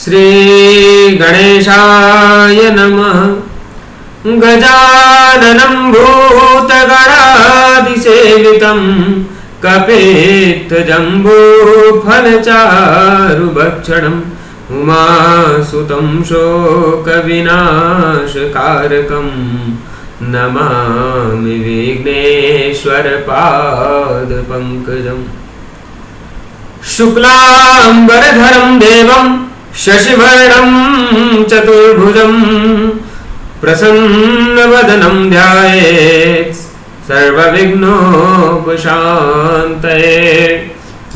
श्री गणेशाय नमः। गजाननं भूतगणाधिसेवितं कपित्थजम्बूफलचारुभक्षणम् उमासुतं शोकविनाशकारकं नमामि विघ्नेश्वरपादपङ्कजम्। शुक्लाम्बरधरं देवं शशिवर्णं चतुर्भुजं प्रसन्नवदनं ध्यायेत् सर्वविघ्नोपशान्तये।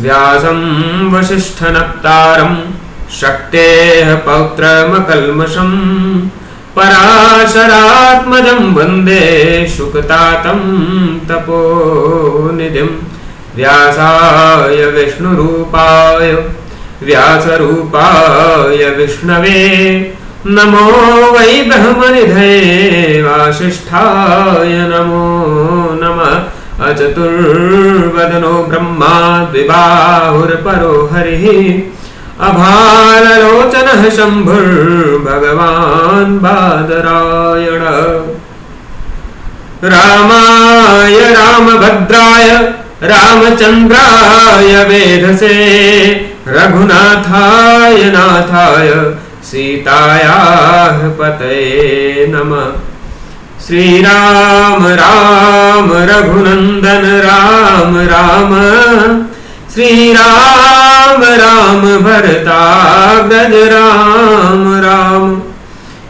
व्यासं वसिष्ठनप्तारं शक्तेः पौत्रमकल्मषं पराशरात्मजं वन्दे शुकतातं तपोनिधिं। व्यासाय विष्णुरूपाय व्यासरूपाय विष्णवे नमो वै ब्रह्मनिधये वासिष्ठाय नमो नमः। अचतुर्वदनो ब्रह्मा द्विबाहुर्परो हरिः अभाललोचनः शम्भुर्भगवान् बादरायण। रामाय रामभद्राय रामचन्द्राय वेधसे रघुनाथाय नाथाय सीतायाः पतये नमः। श्रीराम राम रघुनन्दन राम राम श्रीराम राम भरताग्रज राम राम।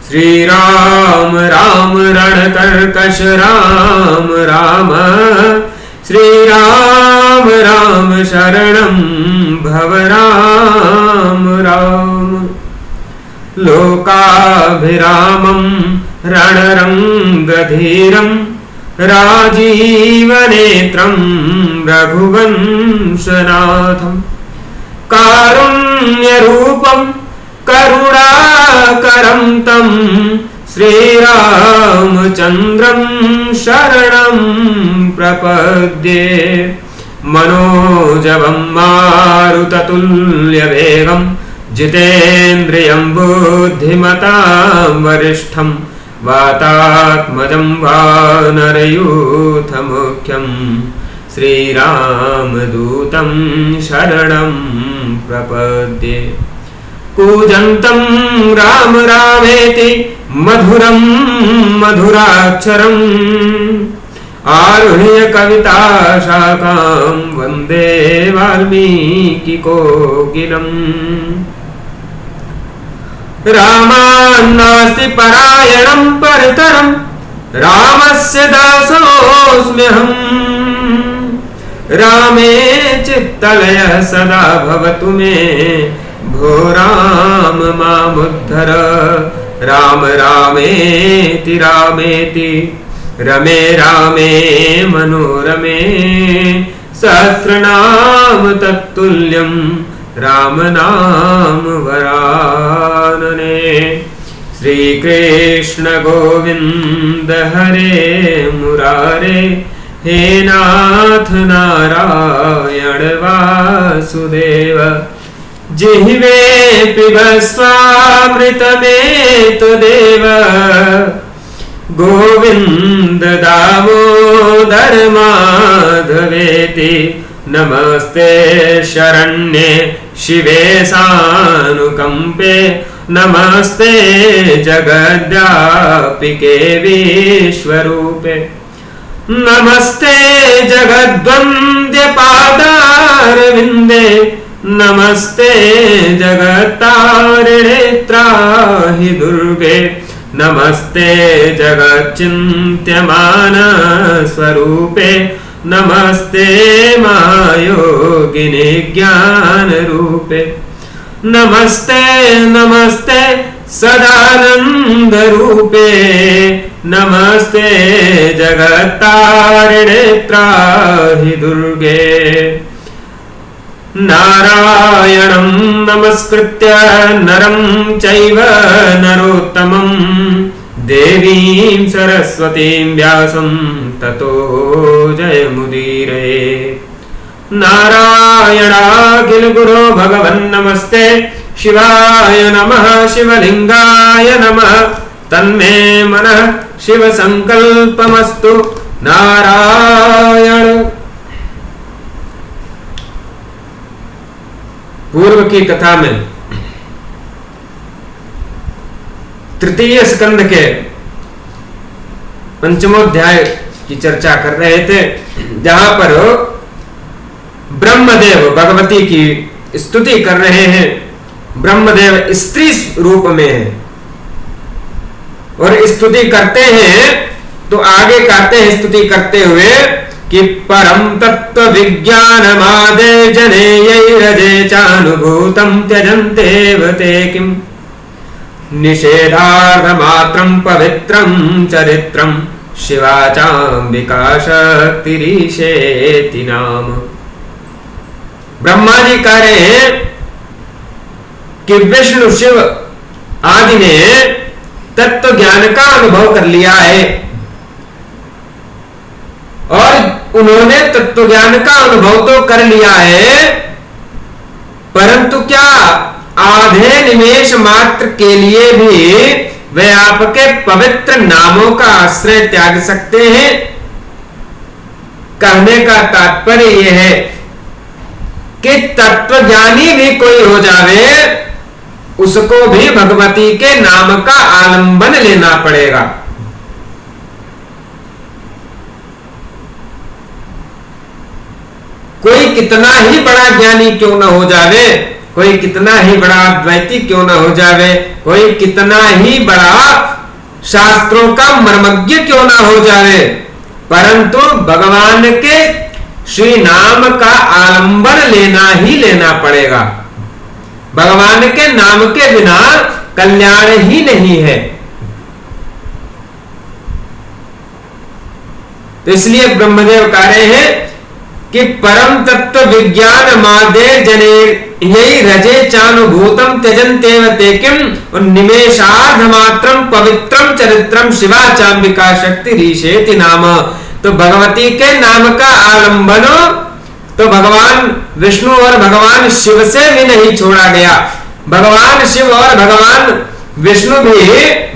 श्रीराम राम रणकर्कश राम राम श्रीराम राम शरणं भव राम राम। लोकाभिरामं रणरङ्गधीरं राजीवनेत्रं रघुवंशनाथं कारुण्यरूपं करुणाकरं तं श्रीरामचन्द्रं शरणं प्रपद्ये। मनोजवं मारुततुल्यवेगं जितेन्द्रियं बुद्धिमतां वरिष्ठं वातात्मजं वानरयूथमुख्यं श्रीरामदूतं शरणं प्रपद्ये। कूजन्तं राम रामेति मधुरं मधुराक्षरम् आरुह्य कविताशाखां वन्दे वाल्मीकिकोकिलम्। रामान्नास्ति परायणं परतरं रामस्य दासोऽस्म्यहम्। रामे चित्तलयः सदा भवतु मे भो राम मामुद्धर। राम रामेति रामेति रमे रामे मनोरमे सहस्रनाम तत्तुल्यं राम नाम वरानने। श्रीकृष्ण गोविन्द हरे मुरारे हे नाथ नारायण वासुदेव। जिह्वे पिबस्वामृतमेतदेव गोविन्द दामोदर माधवेति। नमस्ते शरण्ये शिवे सानुकम्पे नमस्ते जगद्व्यापिके विश्वरूपे। नमस्ते जगद्वन्द्यपादारविन्दे नमस्ते जगत्तारिणे त्राहि दुर्गे। नमस्ते जगच्चिन्त्यमान स्वरूपे नमस्ते मायोगिनि ज्ञानरूपे। नमस्ते नमस्ते सदानंद रूपे नमस्ते जगत्तारिणे त्राहि दुर्गे। नारायणं नमस्कृत्य नरं चैव नरोत्तमं देवीं सरस्वतीं व्यासं ततो जयमुदीरये। नारायणाखिल गुरो भगवन् नमस्ते शिवाय नमः शिवलिंगाय नमः तन्मे मनः शिव संकल्पमस्तु नारायण। पूर्व की कथा में तृतीय स्कंद के पंचमोध्याय की चर्चा कर रहे थे, जहां पर ब्रह्मदेव भगवती की स्तुति कर रहे हैं। ब्रह्मदेव स्त्री रूप में है और स्तुति करते हैं तो आगे कहते हैं स्तुति करते हुए कि परम तत्व विज्ञानमादे जनेयैरजे चानुभूतं त्यजन्तेव ते किम निषेधार्थमात्रं पवित्रं चरित्रं शिवाचाम्बिका शक्तिरीशेति नाम। ब्रह्मा जी कह रहे हैं कि विष्णु शिव आदि ने तत्व ज्ञान का अनुभव कर लिया है और उन्होंने तत्व ज्ञान का अनुभव तो कर लिया है, परंतु क्या आधे निमेष मात्र के लिए भी वे आपके पवित्र नामों का आश्रय त्याग सकते हैं? कहने का तात्पर्य यह है कि तत्वज्ञानी भी कोई हो जावे, उसको भी भगवती के नाम का आलंबन लेना पड़ेगा। कोई कितना ही बड़ा ज्ञानी क्यों ना हो जावे, कोई कितना ही बड़ा अद्वैती क्यों ना हो जावे, कोई कितना ही बड़ा शास्त्रों का मर्मज्ञ क्यों ना हो जावे, परंतु भगवान के श्री नाम का आलंबन लेना ही लेना पड़ेगा। भगवान के नाम के बिना कल्याण ही नहीं है। तो इसलिए ब्रह्मदेव कह रहे हैं कि परम तत्व विज्ञान मादे जने यही रजे चानुभूतम त्यजन्तेव ते किम और निमेषार्ध मात्रम पवित्रम चरित्रम शिवा चाम्बिका शक्ति रीशेति नाम। तो भगवती के नाम का आलंबन तो भगवान विष्णु और भगवान शिव से भी नहीं छोड़ा गया। भगवान शिव और भगवान विष्णु भी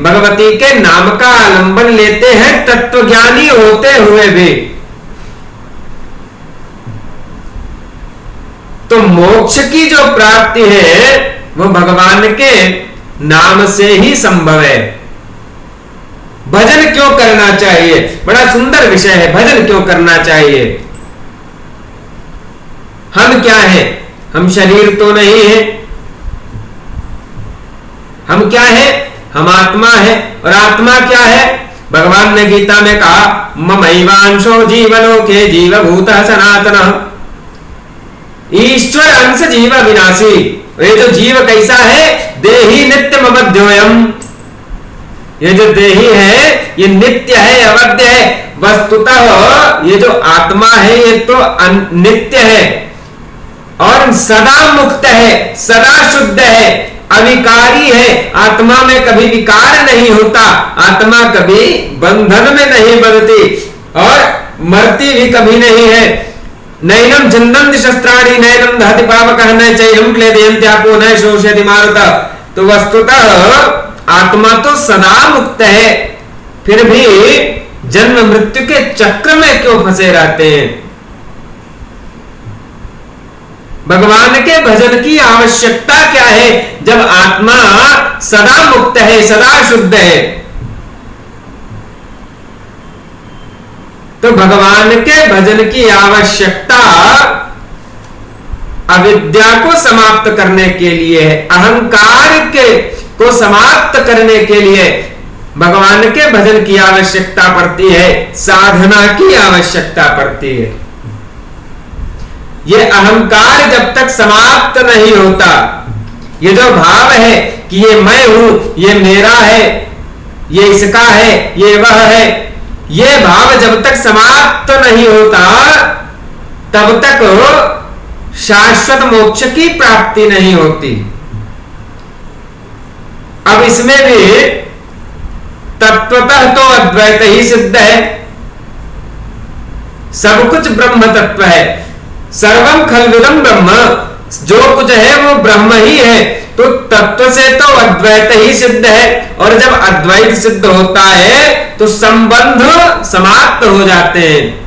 भगवती के नाम का आलंबन लेते हैं तत्वज्ञानी होते हुए भी। तो मोक्ष की जो प्राप्ति है वो भगवान के नाम से ही संभव है। भजन क्यों करना चाहिए? बड़ा सुंदर विषय है, भजन क्यों करना चाहिए? हम क्या हैं? हम शरीर तो नहीं है। हम क्या है? हम आत्मा है। और आत्मा क्या है? भगवान ने गीता में कहा ममैवांशो जीवलोके जीवभूतः सनातनः ईश्वर अंश जीव विनाशी। ये जो जीव कैसा है? देही नित्यम अवध्योयम। ये जो देही है ये नित्य है, अवध्य है। वस्तुतः ये जो आत्मा है ये तो नित्य है और सदा मुक्त है, सदा शुद्ध है, अविकारी है। आत्मा में कभी विकार नहीं होता, आत्मा कभी बंधन में नहीं बंधती और मरती भी कभी नहीं है। नैनम छन्दन्ति शस्त्राणि नैनम दहति पावकः न चैनम क्लेदयन्त्यापो न शोषयति मारुतः। तो वस्तुतः आत्मा तो सदा मुक्त है, फिर भी जन्म मृत्यु के चक्र में क्यों फंसे रहते हैं? भगवान के भजन की आवश्यकता क्या है जब आत्मा सदा मुक्त है, सदा शुद्ध है? तो भगवान के भजन की आवश्यकता अविद्या को समाप्त करने के लिए है, अहंकार के को समाप्त करने के लिए भगवान के भजन की आवश्यकता पड़ती है, साधना की आवश्यकता पड़ती है। ये अहंकार जब तक समाप्त नहीं होता, ये जो भाव है कि ये मैं हूं, ये मेरा है, ये इसका है, ये वह है, ये भाव जब तक समाप्त नहीं होता तब तक शाश्वत मोक्ष की प्राप्ति नहीं होती। अब इसमें भी तत्वतः तो अद्वैत ही सिद्ध है, सब कुछ ब्रह्म तत्व है। सर्वम खलविदम ब्रह्म, जो कुछ है वो ब्रह्म ही है। तो तत्व से तो अद्वैत ही सिद्ध है, और जब अद्वैत सिद्ध होता है तो संबंध समाप्त हो जाते हैं।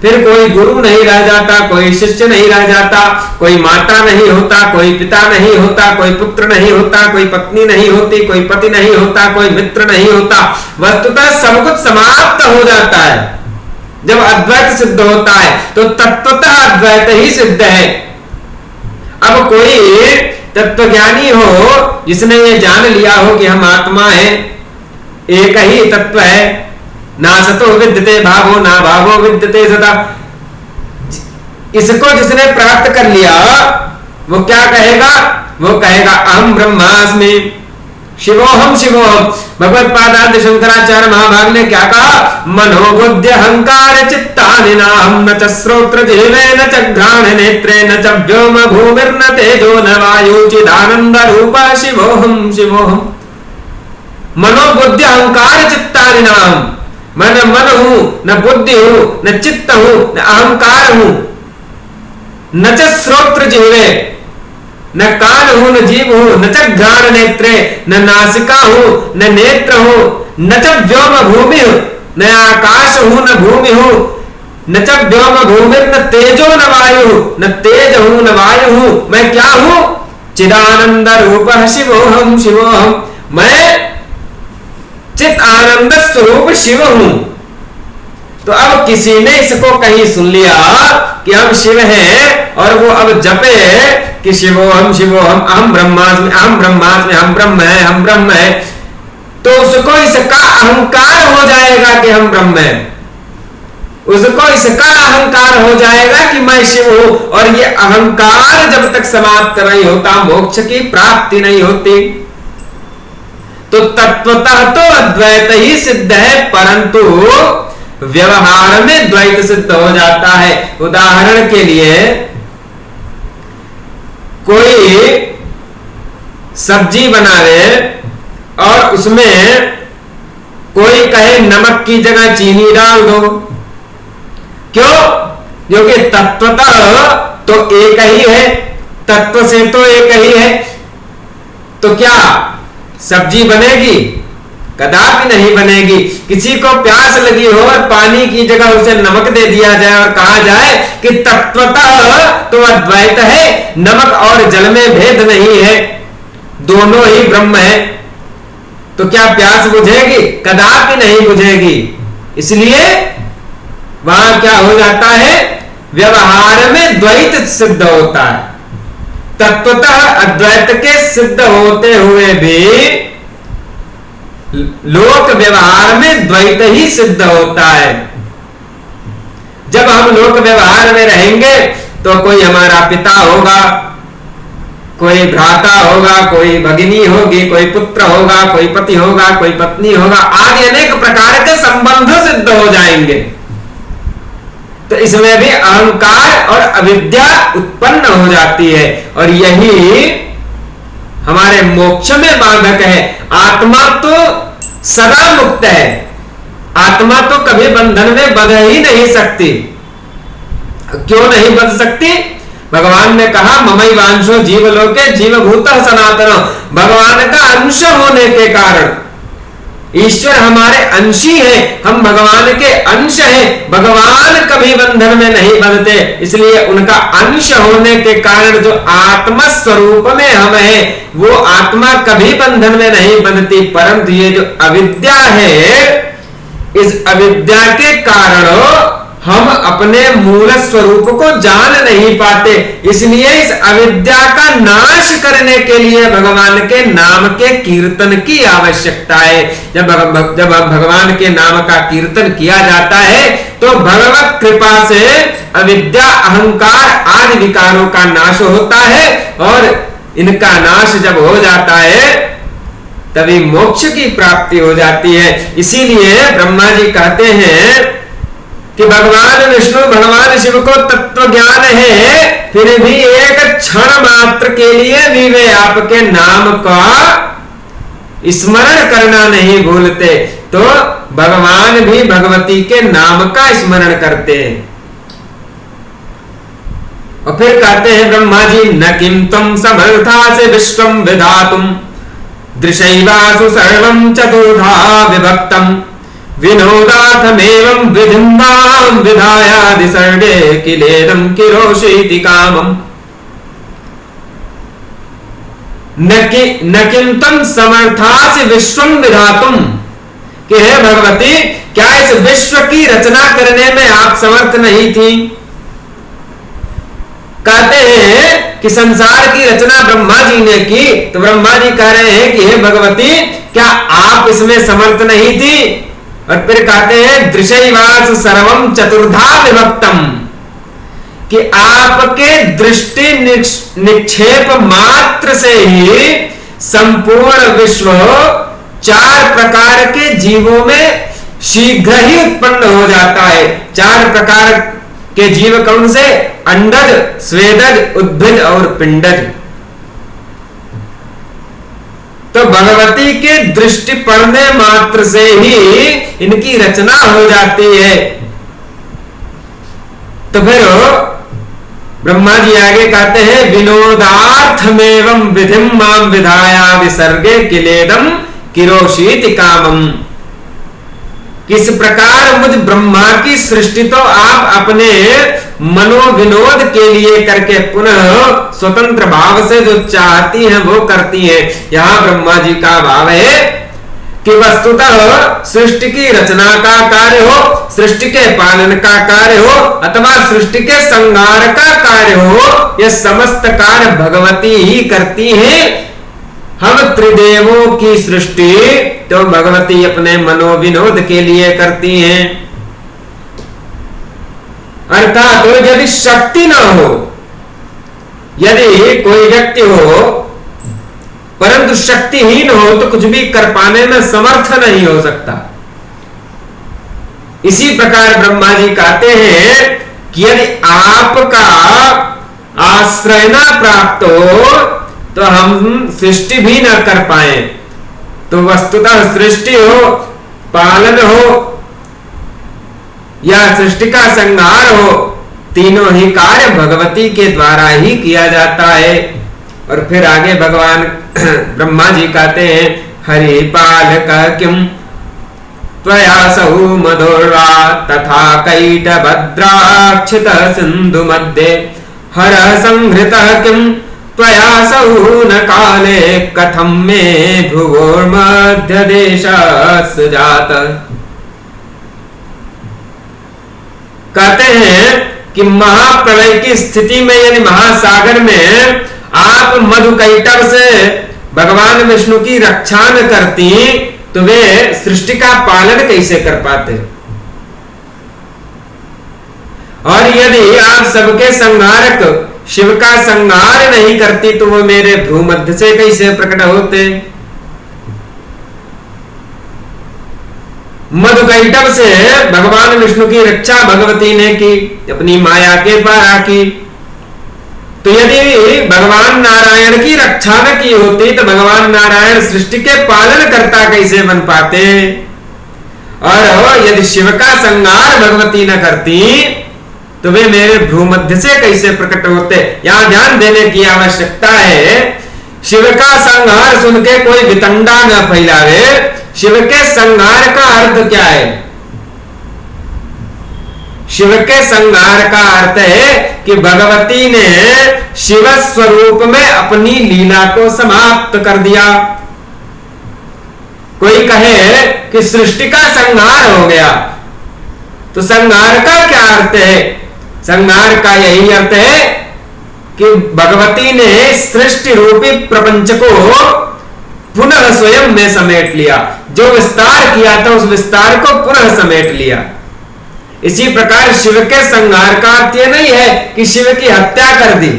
फिर कोई गुरु नहीं रह जाता, कोई शिष्य नहीं रह जाता, कोई माता नहीं होता, कोई पिता नहीं होता, कोई पुत्र नहीं होता, कोई पत्नी नहीं होती, कोई पति नहीं होता, कोई मित्र नहीं होता। वस्तुतः सब कुछ समाप्त हो जाता है जब अद्वैत सिद्ध होता है, तो तत्वतः अद्वैत ही सिद्ध है। अब कोई तत्वज्ञानी हो जिसने ये जान लिया हो कि हम आत्मा है, एक ही तत्व है, ना सतो विद्यते भावो ना भावो विद्यते सता, इसको जिसने प्राप्त कर लिया वो क्या कहेगा? वो कहेगा अहम ब्रह्मास्मि शिवोहम शिवोहम। भगवत पादांत शंकराचार्य महाभाग ने क्या कहा? मनोबुद्धि अहंकार चित्तानि नाहं न च श्रोत्र जिह्वे न च घ्राण नेत्रे न च व्योम भूमिर्न तेजो न वायु चिदानंद रूप शिवोहम शिवोहम। मनोबुद्धि अहंकार चित्तानि नाहं, मैं न मन हूं, न बुद्धि हूं, न चित्त हूं, न अहंकार हूं, न च श्रोत्र जिह्वे, न कान हूं, न जीव हूं, न च घ्राण नेत्रे, न नासिका हूं, न नेत्र हूं, न च व्योम भूमि हूं, न आकाश हूं, न भूमि हूं, न च व्योम भूमि, न तेजो न वायु, न तेज हूं, न वायु हूं, मैं क्या हूं? चिदानंद रूप शिवोहम शिवोहम, मैं चित आनंद स्वरूप शिव हूं। तो अब किसी ने इसको कहीं सुन लिया कि हम शिव हैं, और वो अब जपे कि शिवोहम शिवोहम अहम ब्रह्मास्मि अहम ब्रह्मास्मि, हम ब्रह्म है हम ब्रह्म है, तो उसको इसका अहंकार हो जाएगा कि हम ब्रह्म है, उसको इसका अहंकार हो जाएगा कि मैं शिव हूं। और ये अहंकार जब तक समाप्त नहीं होता मोक्ष की प्राप्ति नहीं होती। तो तत्वतः तो अद्वैत ही सिद्ध है, परंतु व्यवहार में द्वैत सिद्ध हो जाता है। उदाहरण के लिए कोई सब्जी बनावे और उसमें कोई कहे नमक की जगह चीनी डाल दो, क्यों? क्योंकि तत्वतः तो एक ही है, तत्व से तो एक ही है, तो क्या सब्जी बनेगी? कदापि नहीं बनेगी। किसी को प्यास लगी हो और पानी की जगह उसे नमक दे दिया जाए और कहा जाए कि तत्वतः तो अद्वैत है, नमक और जल में भेद नहीं है, दोनों ही ब्रह्म है, तो क्या प्यास बुझेगी? कदापि नहीं बुझेगी। इसलिए वहां क्या हो जाता है? व्यवहार में द्वैत सिद्ध होता है। तत्वतः अद्वैत के सिद्ध होते हुए भी लोक व्यवहार में द्वैत ही सिद्ध होता है। जब हम लोक व्यवहार में रहेंगे तो कोई हमारा पिता होगा, कोई भ्राता होगा, कोई भगिनी होगी, कोई पुत्र होगा, कोई पति होगा, कोई पत्नी होगा, आदि अनेक प्रकार के संबंध सिद्ध हो जाएंगे। तो इसमें भी अहंकार और अविद्या उत्पन्न हो जाती है, और यही हमारे मोक्ष में बाधक है। आत्मा तो सदा मुक्त है, आत्मा तो कभी बंधन में बंध ही नहीं सकती। क्यों नहीं बंध सकती? भगवान ने कहा ममैवांशो जीवलोके जीवभूतः सनातनो, भगवान का अंश होने के कारण, ईश्वर हमारे अंशी है, हम भगवान के अंश हैं, भगवान कभी बंधन में नहीं बंधते, इसलिए उनका अंश होने के कारण जो आत्मा स्वरूप में हम हैं वो आत्मा कभी बंधन में नहीं बंधती। परंतु ये जो अविद्या है, इस अविद्या के कारण हम अपने मूल स्वरूप को जान नहीं पाते, इसलिए इस अविद्या का नाश करने के लिए भगवान के नाम के कीर्तन की आवश्यकता है। जब भगवान के नाम का कीर्तन किया जाता है तो भगवत कृपा से अविद्या अहंकार आदि विकारों का नाश होता है, और इनका नाश जब हो जाता है तभी मोक्ष की प्राप्ति हो जाती है। इसीलिए ब्रह्मा जी कहते हैं कि भगवान विष्णु भगवान शिव को तत्व ज्ञान है, फिर भी एक क्षण मात्र के लिए भी वे आपके नाम का स्मरण करना नहीं भूलते। तो भगवान भी भगवती के नाम का स्मरण करते हैं। और फिर कहते हैं ब्रह्मा जी, न किम त्वं समर्था से विश्वम विधातुम दृशैवासु सर्वं चतुर्धा विभक्तम विनोदाथमेवं विधिम्बां विधायादि सर्वे किलेदं किरोषीति कामम्। न किम त्वं समर्थासि विश्वं विधातुम, कि हे भगवती, क्या इस विश्व की रचना करने में आप समर्थ नहीं थी? कहते हैं कि संसार की रचना ब्रह्मा जी ने की, तो ब्रह्मा जी कह रहे हैं कि हे भगवती, क्या आप इसमें समर्थ नहीं थी? और फिर कहते हैं दृशैवास सर्वम चतुर्धा विभक्तम, कि आपके दृष्टि निक्षेप मात्र से ही संपूर्ण विश्व 4 प्रकार के जीवों में शीघ्र ही उत्पन्न हो जाता है। 4 प्रकार के जीव कौन से? अंडज, स्वेदज, उद्भिज और पिंडज। तो भगवती के दृष्टि पड़ने मात्र से ही इनकी रचना हो जाती है। तो फिर ब्रह्मा जी आगे कहते हैं, विनोदार्थमेवं विधिं मां विधाया विसर्गे किलेदं किरोषीति कामम्। किस प्रकार मुझ ब्रह्मा की सृष्टि तो आप अपने मनोविनोद के लिए करके पुनः स्वतंत्र भाव से जो चाहती हैं वो करती हैं। यहां ब्रह्मा जी का भाव है कि वस्तुतः सृष्टि की रचना का कार्य हो, सृष्टि के पालन का कार्य हो, अथवा सृष्टि के संहार का कार्य हो, यह समस्त कार्य भगवती ही करती हैं। हम त्रिदेवों की सृष्टि तो भगवती अपने मनोविनोद के लिए करती हैं। अर्थात तो यदि शक्ति न हो, यदि कोई व्यक्ति हो परंतु शक्तिहीन हो, तो कुछ भी कर पाने में समर्थ नहीं हो सकता। इसी प्रकार ब्रह्मा जी कहते हैं कि यदि आपका आश्रय न प्राप्त हो तो हम सृष्टि भी न कर पाए। तो वस्तुतः सृष्टि हो, पालन हो या सृष्टि का संहार हो, तीनों ही कार्य भगवती के द्वारा ही किया जाता है। और फिर आगे भगवान ब्रह्मा जी कहते हैं, हरि पालक किम त्वयासौ मधुर्वा तथा कैटभद्राक्षित सिंधु मध्ये हर संहृत किम त्वयासौ न काले कथम मे भुवोर्मध्य देशस् जात। कहते हैं कि महाप्रलय की स्थिति में, यानी महासागर में आप मधुकैटभ से भगवान विष्णु की रक्षा न करती तो वे सृष्टि का पालन कैसे कर पाते? और यदि आप सबके संहारक शिव का संहार नहीं करती तो वो मेरे भ्रूमध्य से कैसे प्रकट होते? मधुकैटभ से भगवान विष्णु की रक्षा भगवती ने की, अपनी माया के द्वारा की। तो यदि भगवान नारायण की रक्षा न की होती तो भगवान नारायण सृष्टि के पालन करता कैसे बन पाते? और यदि शिव का संहार भगवती न करती तो वे मेरे भ्रूमध्य से कैसे प्रकट होते? यहां ध्यान देने की आवश्यकता है। शिव का संहार सुन के कोई वितंडा न फैलावे। शिव के संहार का अर्थ क्या है? शिव के संहार का अर्थ है कि भगवती ने शिव स्वरूप में अपनी लीला को समाप्त कर दिया। कोई कहे कि सृष्टि का संहार हो गया, तो संहार का क्या अर्थ है? संहार का यही अर्थ है कि भगवती ने सृष्टि रूपी प्रपंच को पुनः स्वयं में समेट लिया। जो विस्तार किया था उस विस्तार को पुनः समेट लिया। इसी प्रकार शिव के संहार का अर्थ यह नहीं है कि शिव की हत्या कर दी,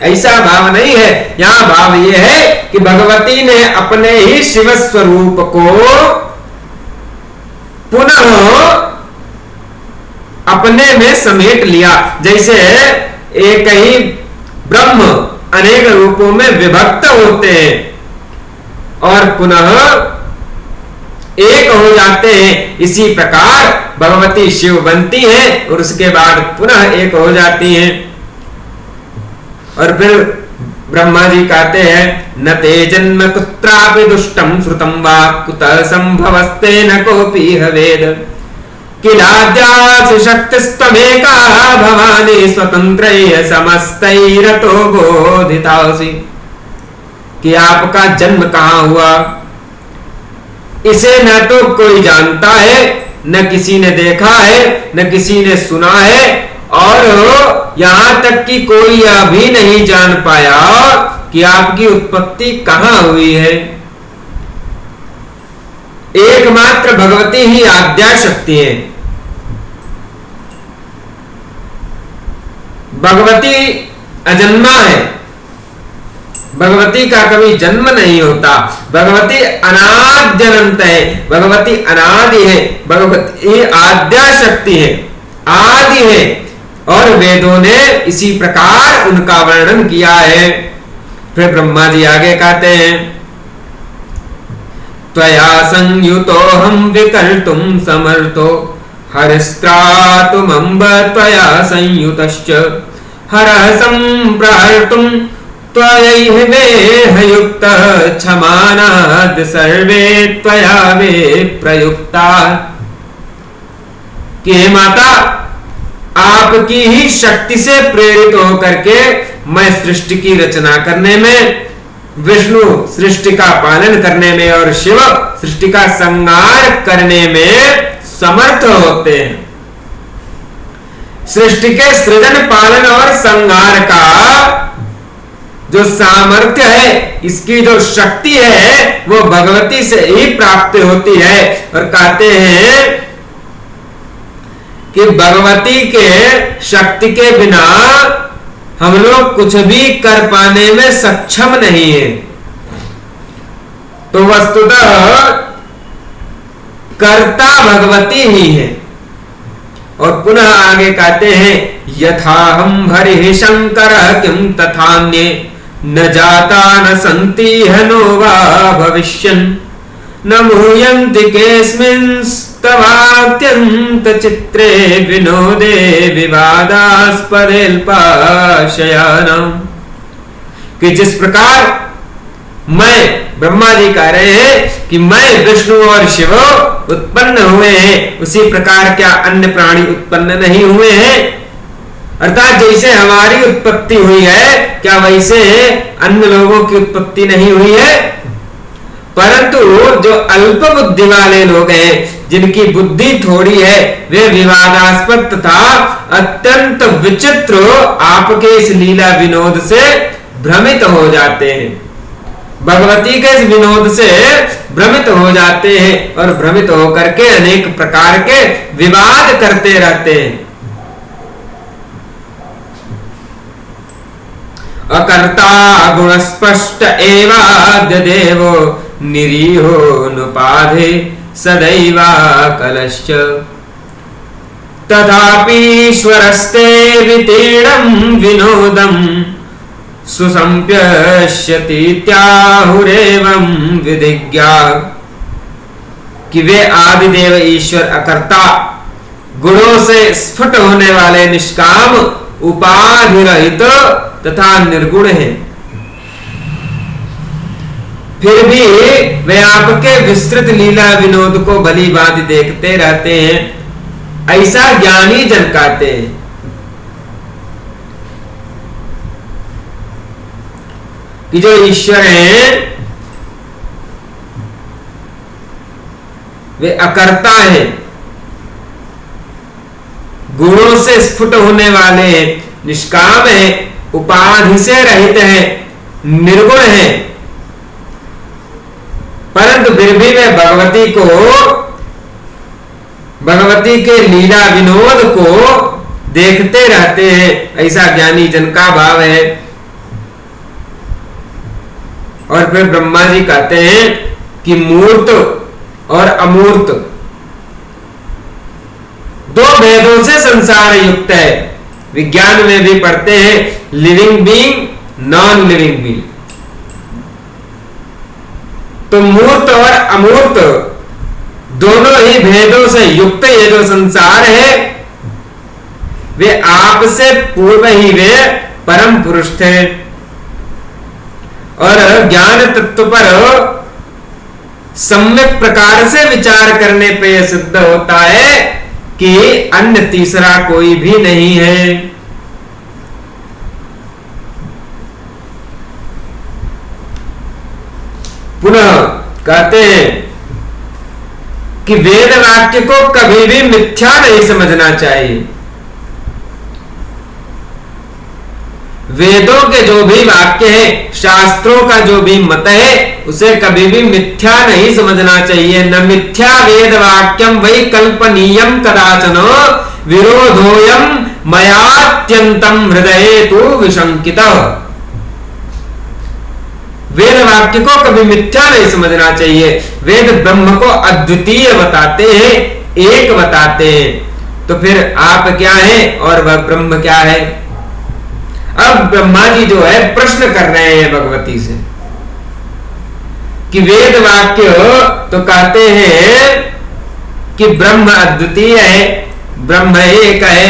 ऐसा भाव नहीं है। यहां भाव यह है कि भगवती ने अपने ही शिव स्वरूप को पुनः अपने में समेट लिया। जैसे एक ही ब्रह्म अनेक रूपों में विभक्त होते हैं और पुनः एक हो जाते हैं, इसी प्रकार भगवती शिव बनती हैं और उसके बाद पुनः एक हो जाती हैं। और फिर ब्रह्मा जी कहते हैं न ते जन्म कुत्रापि दुष्टम श्रुतम वा कुतः संभवस्ते न कोपि हवेद किलाद्यासि शक्तिस्त्वमेका भवानी स्वतंत्रैः समस्तैरतो बोधितासि। कि आपका जन्म कहाँ हुआ इसे न तो कोई जानता है, न किसी ने देखा है, न किसी ने सुना है, और यहां तक कि कोई यह भी नहीं जान पाया कि आपकी उत्पत्ति कहां हुई है। एकमात्र भगवती ही आद्या शक्ति है। भगवती अजन्मा है, भगवती का कभी जन्म नहीं होता, भगवती अनाद्य अनंत है, भगवती अनादि है, भगवती आद्या शक्ति है, आदि है। और वेदों ने इसी प्रकार उनका वर्णन किया है। फिर ब्रह्मा जी आगे कहते हैं त्वया संयुतो हम विकर्तुम समर्थो हरिस्त्रातुम अम्ब त्वया संयुतश्च हरः संप्रहर्तुम त्वयैवेह युक्तः क्षमानाद् सर्वे त्वया वे प्रयुक्ता। कि माता आपकी ही शक्ति से प्रेरित होकर के मैं सृष्टि की रचना करने में, विष्णु सृष्टि का पालन करने में और शिव सृष्टि का संहार करने में समर्थ होते हैं। सृष्टि के सृजन पालन और संहार का जो सामर्थ्य है, इसकी जो शक्ति है, वो भगवती से ही प्राप्त होती है। और कहते हैं कि भगवती के शक्ति के बिना हम लोग कुछ भी कर पाने में सक्षम नहीं है। तो वस्तुतः कर्ता भगवती ही है। और पुनः आगे कहते हैं यथा हम हरि शंकर किम तथान्ये न जाता न संति हनो वा भविष्यन् न मुह्यन्ति केऽस्मिंस्तवात्यन्त चित्रे विनोदे विवादास्पदेल्पाशयानाम्। कि जिस प्रकार मैं, ब्रह्मा जी कह रहे हैं कि मैं विष्णु और शिव उत्पन्न हुए हैं, उसी प्रकार क्या अन्य प्राणी उत्पन्न नहीं हुए हैं। अर्थात जैसे हमारी उत्पत्ति हुई है, क्या वैसे अन्य लोगों की उत्पत्ति नहीं हुई है। परंतु जो अल्प बुद्धि वाले लोग हैं, जिनकी बुद्धि थोड़ी है, वे विवादास्पद तथा अत्यंत विचित्र आपके इस लीला विनोद से भ्रमित हो जाते हैं, भगवती के इस विनोद से भ्रमित हो जाते हैं और भ्रमित होकर के अनेक प्रकार के विवाद करते रहते हैं। अकर्ता गुण स्पष्ट एवाद्य देवो निरीहो नुपाधे सदैवा कलश्च तथापीश्वरस्ते वितीर्णं विनोदं सुसंप्यश्यतीत्याहुरेवं विधिज्ञा। कि वे आदिदेव ईश्वर अकर्ता, गुणों से स्फुट होने वाले, निष्काम, उपाधि रहित तथा निर्गुण हैं। फिर भी वे आपके विस्तृत लीला विनोद को भली भांति देखते रहते हैं, ऐसा ज्ञानी जन कहते हैं। कि जो ईश्वर हैं वे अकर्ता हैं, गुणों से स्फुट होने वाले हैं, निष्काम हैं, उपाधि से रहित हैं, निर्गुण हैं। परंतु फिर भी वे भगवती के लीला विनोद को देखते रहते हैं, ऐसा ज्ञानी जन का भाव है। और फिर ब्रह्मा जी कहते हैं कि मूर्त और अमूर्त दो भेदों से संसार युक्त है। विज्ञान में भी पढ़ते हैं living being, non living being. तो मूर्त और अमूर्त दोनों ही भेदों से युक्त ये जो संसार है, वे आपसे पूर्व ही वे परम पुरुष थे। और ज्ञान तत्व पर सम्यक प्रकार से विचार करने पे यह सिद्ध होता है कि अन्य तीसरा कोई भी नहीं है। पुनः कहते हैं कि वेद वाक्य को कभी भी मिथ्या नहीं समझना चाहिए। वेदों के जो भी वाक्य है, शास्त्रों का जो भी मत है, उसे कभी भी मिथ्या नहीं समझना चाहिए। न मिथ्या वेद वाक्यम वै कल्पनीयम कदाचन विरोधोयम मयात्यंतम हृदये तु विशंकित। वेद वाक्य को कभी मिथ्या नहीं समझना चाहिए। वेद ब्रह्म को अद्वितीय बताते हैं, एक बताते हैं। तो फिर आप क्या हैं और वह ब्रह्म क्या है? अब ब्रह्मा जी जो है प्रश्न कर रहे हैं भगवती से कि वेद वाक्य तो कहते हैं कि ब्रह्म अद्वितीय है, ब्रह्म एक है।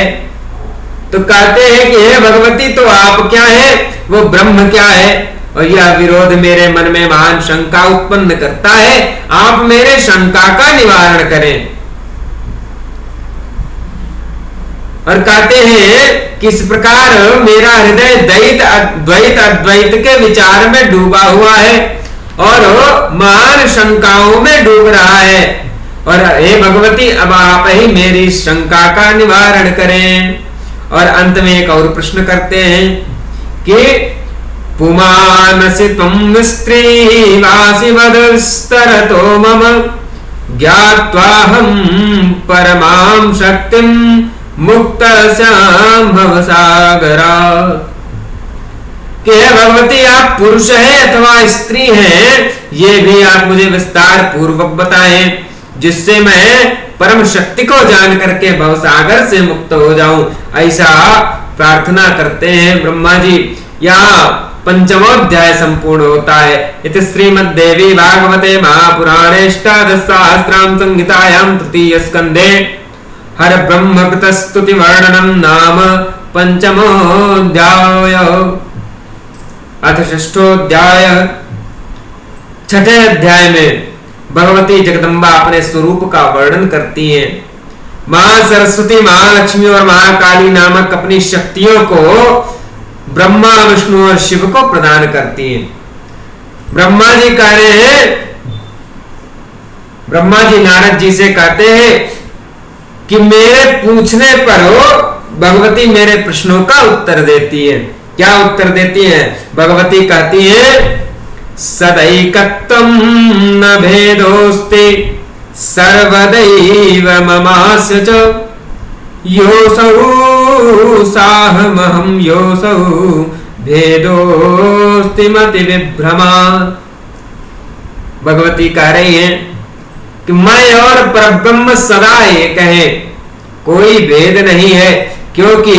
तो कहते हैं कि हे भगवती, तो आप क्या है, वो ब्रह्म क्या है? और यह विरोध मेरे मन में महान शंका उत्पन्न करता है। आप मेरे शंका का निवारण करें। और कहते हैं किस प्रकार मेरा हृदय द्वैत अद्वैत अद्वैत के विचार में डूबा हुआ है और महान शंकाओं में डूब रहा है। और हे भगवती, अब आप ही मेरी शंका का निवारण करें। और अंत में एक और प्रश्न करते हैं कि पुमानसि त्वं स्त्री वासि मदस्तरतो मम ज्ञात्वाहं परमां शक्तिं मुक्तस्यां भवसागरा। कि हे भगवती, आप पुरुष हैं अथवा स्त्री हैं, ये भी आप मुझे विस्तार पूर्वक बताएं, जिससे मैं परम शक्ति को जान करके भवसागर से मुक्त हो जाऊं। ऐसा प्रार्थना करते हैं ब्रह्मा जी। यहाँ पंचमोध्याय संपूर्ण होता है। इति श्रीमद्देवी भागवते महापुराणे अष्टादशसहस्रां संहितायां तृतीय स्कंधे हर ब्रह्मकृत स्तुति वर्णनम नाम पंचमोऽध्याय। अथ षष्ठोऽध्याय। छठे अध्याय में भगवती जगदम्बा अपने स्वरूप का वर्णन करती हैं। मां सरस्वती, महालक्ष्मी और महाकाली नामक अपनी शक्तियों को ब्रह्मा, विष्णु और शिव को प्रदान करती हैं। ब्रह्मा जी कह रहे हैं, ब्रह्मा जी नारद जी से कहते हैं कि मेरे पूछने पर भगवती मेरे प्रश्नों का उत्तर देती है। क्या उत्तर देती है? भगवती कहती है सदैकत्वं न भेदोस्ति सर्वदैव ममास्य च योऽसौ साहमहं योऽसौ भेदोस्ति मति विभ्रमा। भगवती कह रही है कि मैं और परब्रह्म सदा एक है, कोई भेद नहीं है, क्योंकि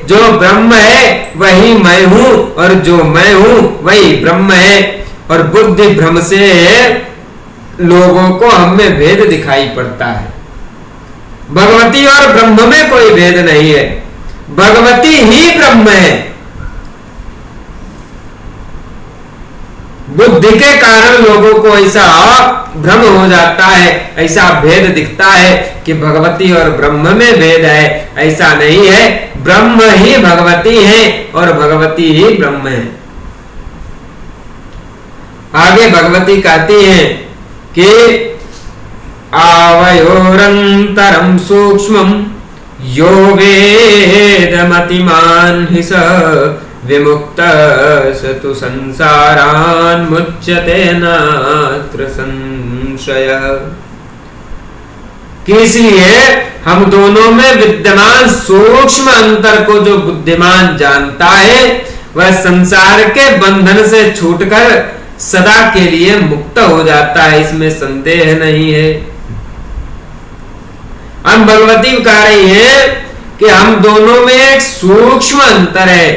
जो ब्रह्म है वही मैं हूं और जो मैं हूं वही ब्रह्म है। और बुद्धि भ्रम से लोगों को हम में भेद दिखाई पड़ता है। भगवती और ब्रह्म में कोई भेद नहीं है, भगवती ही ब्रह्म है। बुद्धि के कारण लोगों को ऐसा भ्रम हो जाता है, ऐसा भेद दिखता है कि भगवती और ब्रह्म में भेद है। ऐसा नहीं है, ब्रह्म ही भगवती है और भगवती ही ब्रह्म है। आगे भगवती कहती है कि आवयोरंतरं सूक्ष्मं यो वेदमतिमान् हि स विमुक्तः स तु संसारान् मुच्यते नात्र संशयः। इसलिए हम दोनों में विद्यमान सूक्ष्म अंतर को जो बुद्धिमान जानता है वह संसार के बंधन से छूटकर सदा के लिए मुक्त हो जाता है, इसमें संदेह नहीं है। हम भगवती कह रही है कि हम दोनों में एक सूक्ष्म अंतर है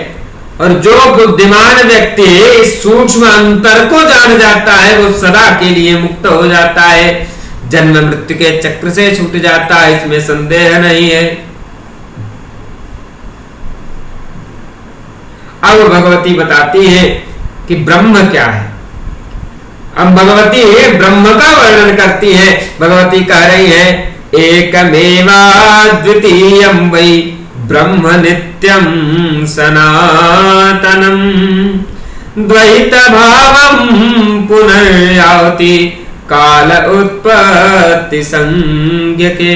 और जो बुद्धिमान व्यक्ति इस सूक्ष्म अंतर को जान जाता है वो सदा के लिए मुक्त हो जाता है, जन्म मृत्यु के चक्र से छूट जाता है, इसमें संदेह नहीं है। अब भगवती बताती है कि ब्रह्म क्या है। अब भगवती ब्रह्म का वर्णन करती है। भगवती कह रही है एकमेवा द्वितीयं वै ब्रह्म नित्यं सनातनम द्वैत भावं पुनर्याति काल उत्पत्ति संज्ञके।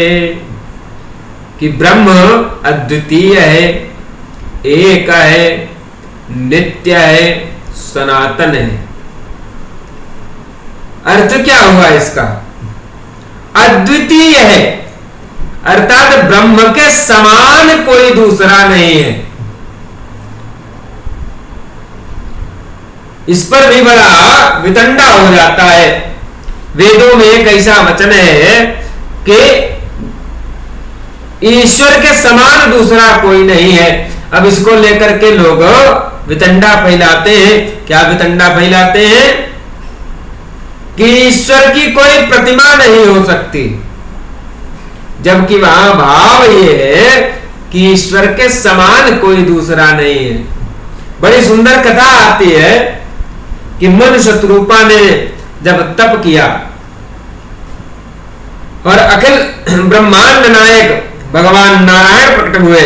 कि ब्रह्म अद्वितीय है, एक है, नित्य है, सनातन है। अर्थ क्या हुआ इसका? अद्वितीय है अर्थात ब्रह्म के समान कोई दूसरा नहीं है। इस पर भी बड़ा वितंडा हो जाता है। वेदों में एक ऐसा वचन है कि ईश्वर के समान दूसरा कोई नहीं है। अब इसको लेकर के लोग वितंडा फैलाते हैं। क्या वितंडा फैलाते हैं? कि ईश्वर की कोई प्रतिमा नहीं हो सकती, जबकि वहां भाव ये है कि ईश्वर के समान कोई दूसरा नहीं है। बड़ी सुंदर कथा आती है कि मन शत्रुपा ने जब तप किया और अखिल ब्रह्मांड नायक भगवान नारायण प्रकट हुए,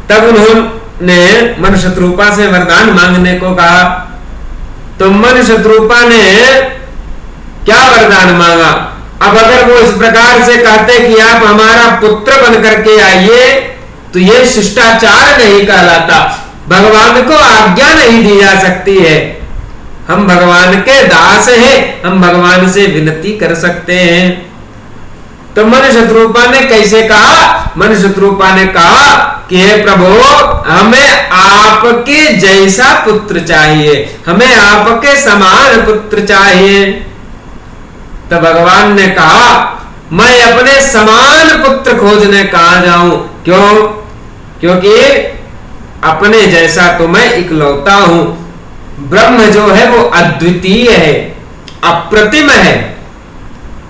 तब उन्होंने मन शत्रुपा से वरदान मांगने को कहा। तो मन शत्रुपा ने क्या वरदान मांगा? अब अगर वो इस प्रकार से कहते कि आप हमारा पुत्र बन करके आइए, तो ये शिष्टाचार नहीं कहलाता। भगवान को आज्ञा नहीं दी जा सकती है। हम भगवान के दास हैं, हम भगवान से विनती कर सकते हैं। तो मन शत्रुपा ने कैसे कहा? मन शत्रुपा ने कहा कि हे प्रभु, हमें आपके जैसा पुत्र चाहिए, हमें आपके समान पुत्र चाहिए। तो भगवान ने कहा मैं अपने समान पुत्र खोजने कहां जाऊं? क्यों? क्योंकि अपने जैसा तो मैं इकलौता हूं। ब्रह्म जो है वो अद्वितीय है, अप्रतिम है।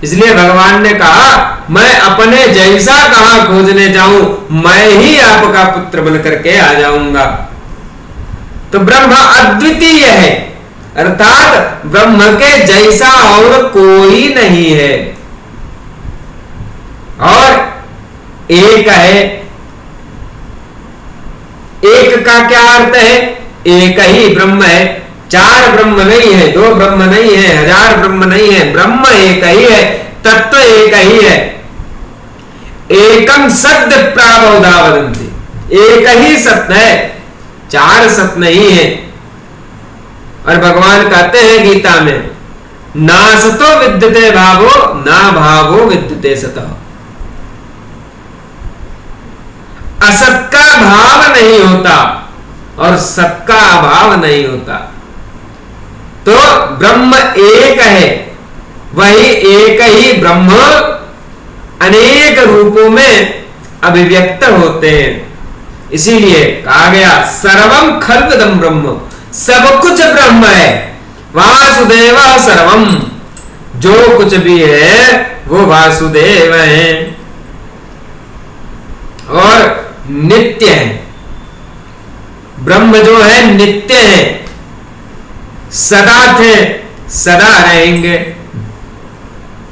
इसलिए भगवान ने कहा मैं अपने जैसा कहां खोजने जाऊं, मैं ही आपका पुत्र बन करके आ जाऊंगा। तो ब्रह्म अद्वितीय है अर्थात ब्रह्म के जैसा और कोई नहीं है, और एक है। एक का क्या अर्थ है? एक ही ब्रह्म है। चार ब्रह्म नहीं है, दो ब्रह्म नहीं है, हजार ब्रह्म नहीं है, ब्रह्म एक ही है, तत्व एक ही है। एकम सत्य प्राबोधा वदंती, एक ही सत्य है, चार सत्य नहीं है। और भगवान कहते हैं गीता में ना सतो विद्यते भावो ना भावो विद्यते सतः। असत का भाव नहीं होता और सत का अभाव नहीं होता। तो ब्रह्म एक है, वही एक ही ब्रह्म अनेक रूपों में अभिव्यक्त होते हैं। इसीलिए कहा गया सर्वम खल्विदं ब्रह्म, सब कुछ ब्रह्म है। वासुदेव सर्वम, जो कुछ भी है वो वासुदेव है और नित्य है। ब्रह्म जो है नित्य है, सदा थे, सदा रहेंगे,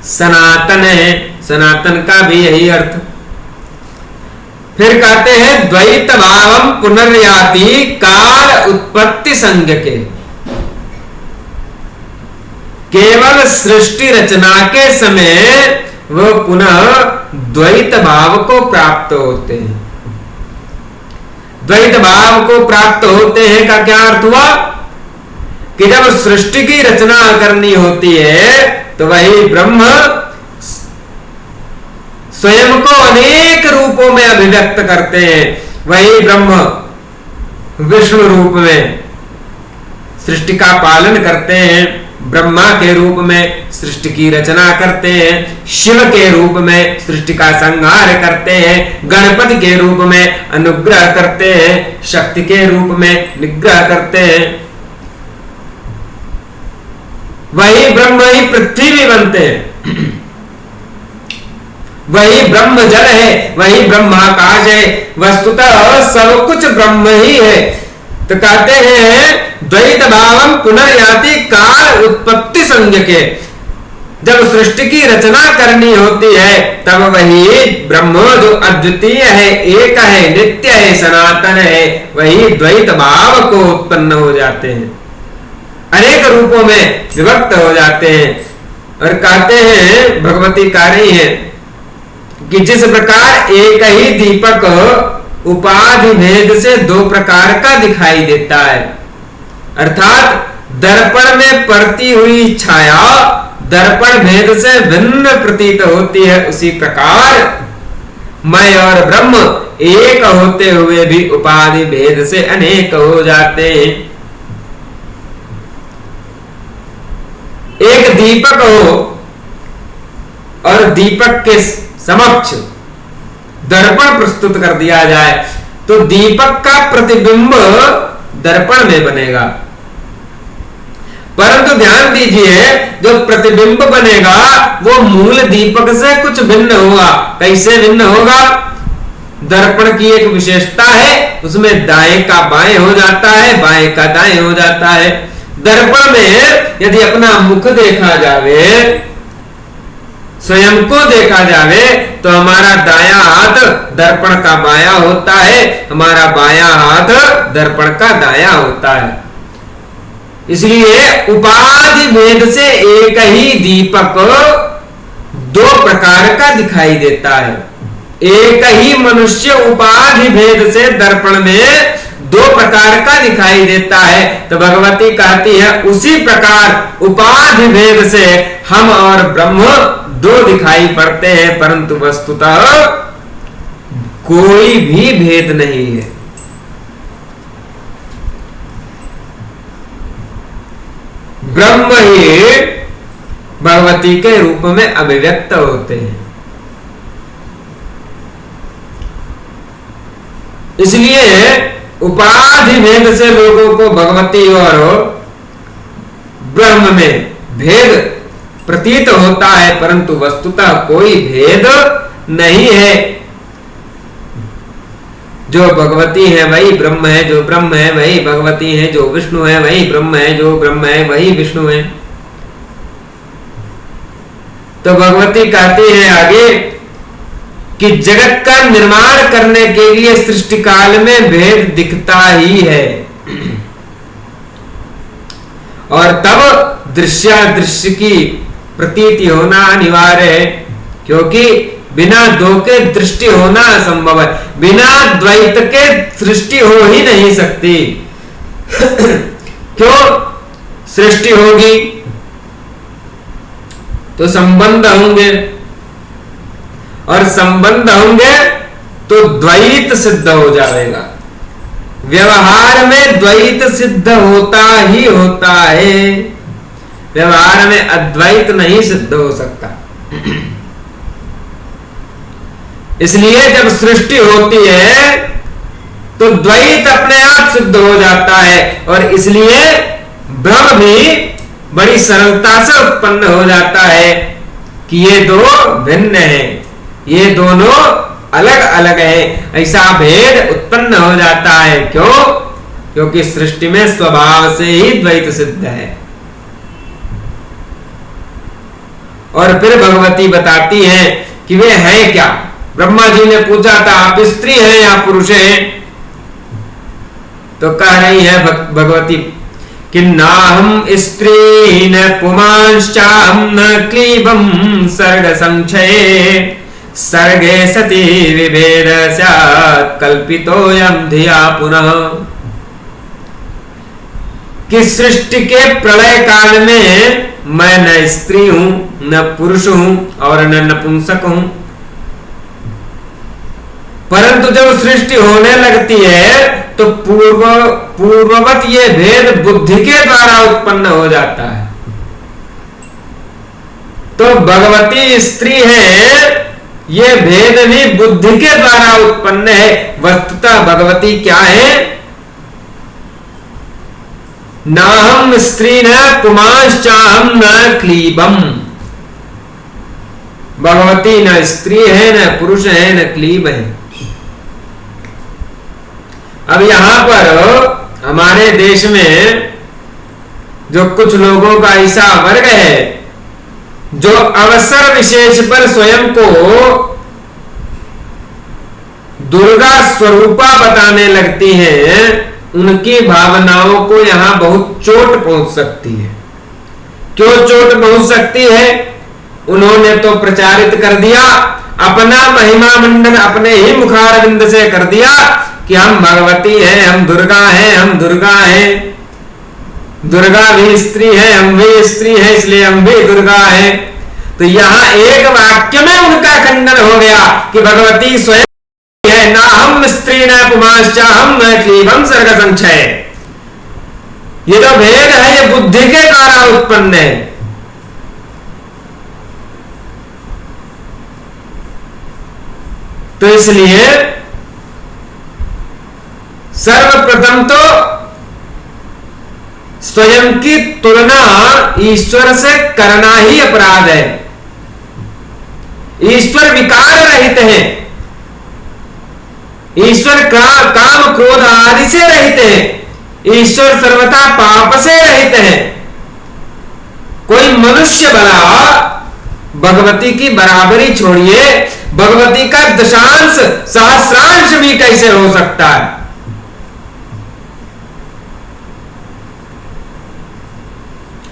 सनातन है। सनातन का भी यही अर्थ। फिर कहते हैं द्वैत भावम पुनर्याति काल उत्पत्ति संज्ञ के। केवल सृष्टि रचना के समय वो पुनः द्वैत भाव को प्राप्त होते हैं। द्वैत भाव को प्राप्त होते हैं का क्या अर्थ हुआ? कि जब सृष्टि की रचना करनी होती है तो वही ब्रह्म स्वयं को अनेक रूपों में अभिव्यक्त करते हैं। वही ब्रह्म विष्णु रूप में सृष्टि का पालन करते हैं, ब्रह्मा के रूप में सृष्टि की रचना करते हैं, शिव के रूप में सृष्टि का संहार करते हैं, गणपति के रूप में अनुग्रह करते हैं, शक्ति के रूप में निग्रह करते हैं। वही ब्रह्म ही पृथ्वी भी बनते हैं, वही ब्रह्म जल है, वही ब्रह्म आकाश है, वस्तुतः सब कुछ ब्रह्म ही है। तो कहते हैं द्वैत भावम पुनर्याति काल उत्पत्ति संज्ञके, जब सृष्टि की रचना करनी होती है तब वही ब्रह्म जो अद्वितीय है, एक है, नित्य है, सनातन है, वही द्वैत भाव को उत्पन्न हो जाते हैं, अनेक रूपों में विभक्त हो जाते हैं। और कहते हैं भगवती कह रही है कि जिस प्रकार एक ही दीपक उपाधि भेद से दो प्रकार का दिखाई देता है, अर्थात दर्पण में पड़ती हुई छाया दर्पण भेद से भिन्न प्रतीत होती है, उसी प्रकार मैं और ब्रह्म एक होते हुए भी उपाधि भेद से अनेक हो जाते हैं। एक दीपक हो और दीपक के समक्ष दर्पण प्रस्तुत कर दिया जाए तो दीपक का प्रतिबिंब दर्पण में बनेगा, परंतु ध्यान दीजिए जो प्रतिबिंब बनेगा वो मूल दीपक से कुछ भिन्न होगा। कैसे भिन्न होगा? दर्पण की एक विशेषता है, उसमें दाएं का बाएं हो जाता है, बाएं का दाएं हो जाता है। दर्पण में यदि अपना मुख देखा जावे, स्वयं को देखा जावे, तो हमारा दायां हाथ दर्पण का बायां होता है, हमारा बायां हाथ दर्पण का दायां होता है। इसलिए उपाधि भेद से एक ही दीपक दो प्रकार का दिखाई देता है। एक ही मनुष्य उपाधि भेद से दर्पण में दो प्रकार का दिखाई देता है। तो भगवती कहती है उसी प्रकार उपाधि भेद से हम और ब्रह्म दो दिखाई पड़ते हैं, परंतु वस्तुतः कोई भी भेद नहीं है। ब्रह्म ही भगवती के रूप में अभिव्यक्त होते हैं। इसलिए उपाधि भेद से लोगों को भगवती और ब्रह्म में भेद प्रतीत होता है, परंतु वस्तुतः कोई भेद नहीं है। जो भगवती है वही ब्रह्म है, जो ब्रह्म है वही भगवती है, जो विष्णु है वही ब्रह्म है, जो ब्रह्म है वही विष्णु है। तो भगवती कहती है आगे कि जगत का निर्माण करने के लिए सृष्टि काल में भेद दिखता ही है, और तब दृश्यादृश्य की प्रतीति होना अनिवार्य है, क्योंकि बिना दो के दृष्टि होना असंभव है। बिना द्वैत के सृष्टि हो ही नहीं सकती। क्यों? सृष्टि होगी तो संबंध होंगे, और संबंध होंगे तो द्वैत सिद्ध हो जाएगा। व्यवहार में द्वैत सिद्ध होता ही होता है, व्यवहार में अद्वैत नहीं सिद्ध हो सकता। इसलिए जब सृष्टि होती है तो द्वैत अपने आप सिद्ध हो जाता है, और इसलिए ब्रह्म भी बड़ी सरलता से उत्पन्न हो जाता है कि ये दो भिन्न हैं, ये दोनों अलग अलग हैं। ऐसा भेद उत्पन्न हो जाता है। क्यों? क्योंकि सृष्टि में स्वभाव से ही द्वैत सिद्ध है। और फिर भगवती बताती है कि वे हैं क्या। ब्रह्मा जी ने पूछा था आप स्त्री हैं या पुरुष हैं? तो कह रही है भगवती कि नाहम स्त्री न पुमांश्चाहम न क्लीबम सर्ग संक्षये सर्गे सती विभेद स्यात् कल्पितोऽयं धिया पुनः। कि सृष्टि के प्रलय काल में मैं न स्त्री हूं, न पुरुष हूं और न नपुंसक हूं, परंतु जब सृष्टि होने लगती है तो पूर्ववत ये भेद बुद्धि के द्वारा उत्पन्न हो जाता है। तो भगवती स्त्री है, ये भेद भी बुद्धि के द्वारा उत्पन्न है। वस्तुतः भगवती क्या है? नाहम स्त्री न पुमांश्चाहम न क्लीबम। भगवती न स्त्री है, न पुरुष है, न क्लीब है। अब यहां पर हमारे देश में जो कुछ लोगों का ऐसा वर्ग है जो अवसर विशेष पर स्वयं को दुर्गा स्वरूपा बताने लगती हैं, उनकी भावनाओं को यहां बहुत चोट पहुंच सकती है। क्यों चोट पहुंच सकती है? उन्होंने तो प्रचारित कर दिया, अपना महिमा मंडन अपने ही मुखारविंद से कर दिया कि हम भगवती हैं, हम दुर्गा हैं, हम दुर्गा हैं, दुर्गा भी स्त्री है, हम भी स्त्री है, इसलिए हम भी दुर्गा हैं। तो यहां एक वाक्य में उनका खंडन हो गया कि भगवती स्वयं है, ना हम स्त्री न पुमांश्च हम न क्लीबम सर्ग संचय। ये तो भेद है, ये बुद्धि के द्वारा उत्पन्न है। तो इसलिए सर्वप्रथम तो स्वयं की तुलना ईश्वर से करना ही अपराध है। ईश्वर विकार रहित है, ईश्वर काम क्रोध आदि से रहित है, ईश्वर सर्वथा पाप से रहित है। कोई मनुष्य भला भगवती की बराबरी छोड़िए, भगवती का दशांश सहस्रांश भी कैसे हो सकता है?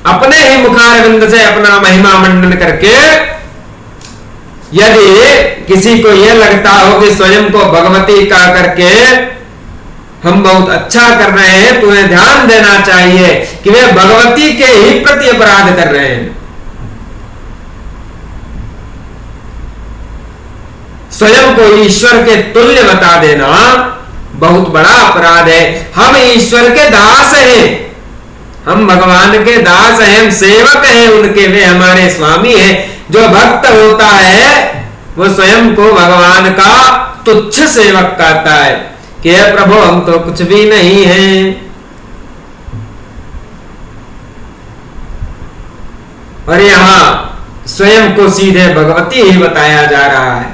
अपने ही मुखारविंद से अपना महिमा मंडन करके यदि किसी को यह लगता हो कि स्वयं को भगवती का करके हम बहुत अच्छा कर रहे हैं, तो उन्हें ध्यान देना चाहिए कि वे भगवती के ही प्रति अपराध कर रहे हैं। स्वयं को ईश्वर के तुल्य बता देना बहुत बड़ा अपराध है। हम ईश्वर के दास हैं, हम भगवान के दास हैं, हम सेवक हैं उनके, वे हमारे स्वामी हैं। जो भक्त होता है वो स्वयं को भगवान का तुच्छ सेवक कहता है कि हे प्रभु हम तो कुछ भी नहीं हैं। और यहां स्वयं को सीधे भगवती ही बताया जा रहा है।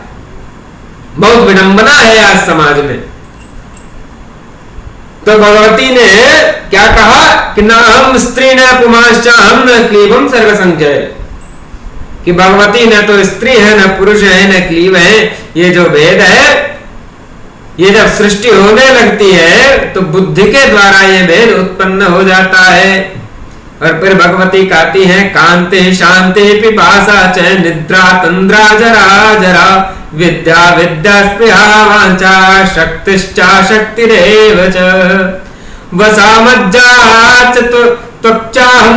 बहुत विडंबना है आज समाज में। तो भगवती ने क्या कहा कि ना हम स्त्री न पुमांश्च हम न क्लीबम सर्ग संचय, कि भगवती न तो स्त्री है, न पुरुष है, न क्लीब है। ये जो भेद है, ये जब सृष्टि होने लगती है तो बुद्धि के द्वारा ये भेद उत्पन्न हो जाता है। और फिर भगवती कहती है कांति शांति पिपासा च निद्रा तंद्रा जरा जरा विद्या विद्या स्पृहा वांछा शक्तिश्चा शक्तिरेव च वसा मज्जा च त्वचाहं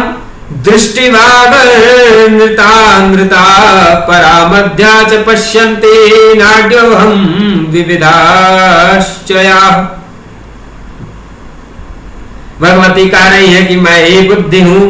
दृष्टिवागनृता नृता परा मध्या च पश्यन्ति नाड्योऽहं विविधाश्चया। भगवती कह रही है कि मैं ही बुद्धि हूं,